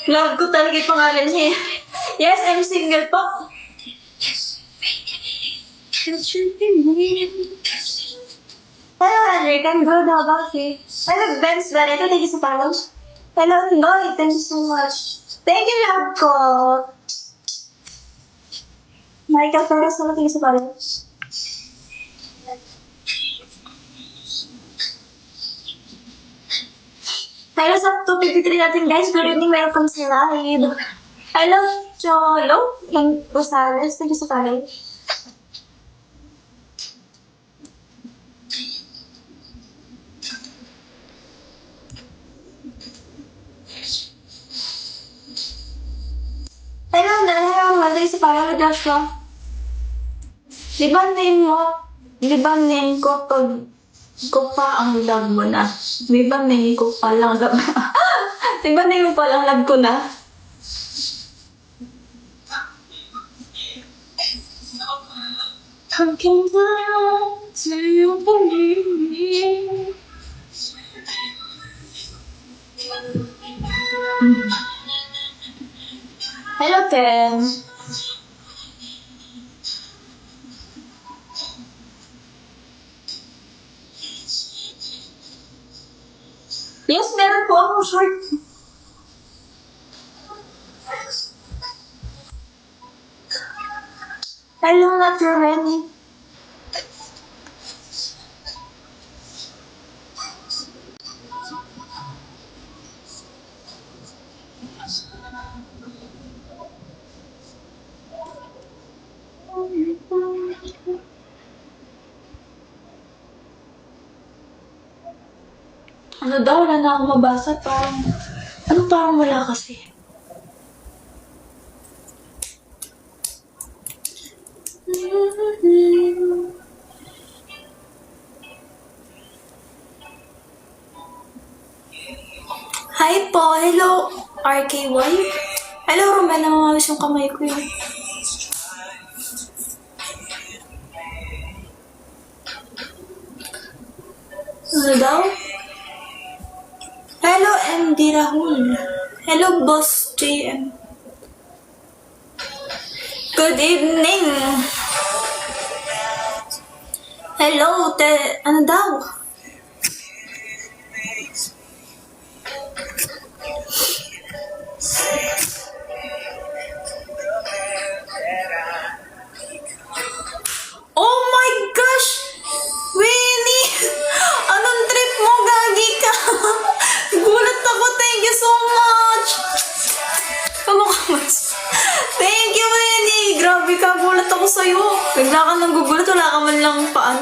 Love ko talaga yung pangalan niya. Yes, I'm single po. Hello, Alric. I'm good. How about you? Hello, Benz. Ito, thank you sa follow. Hello, Lloyd. Thank you so much. Thank you, love ko. Michael Torres, thank you sa follow. Hello sa 253 natin, guys. Good evening. Welcome sa live. Hello, Cholo. Rosales. Thank you sa follow. Hello, hello. Thank you sa follow, Joshua. Di ba name ko pag ko pa ang love mo na? Di ba name ko pa lang love Di ba name mo pa lang love ko na? Hanggang ba sa iyong pag-ibig? Hello, Ken. Yes, meron po akong short. Hello, not ready. Ano daw, wala na akong mabasa. Parang wala kasi. Hi po, hello RKY. Hello Romel, namamawas yung kamay ko yun. Ano daw? Hello MD Rahul. Hello Boss JM. Good evening. Hello, ano daw? Oh my gosh! Winnie! Anong trip mo? Gagi ka! Gulat ako. Thank you so much! Thank you, Winnie! Grabe ka. Gulat ako sa'yo. Bigla ka nang gugulat. Wala ka man lang paan.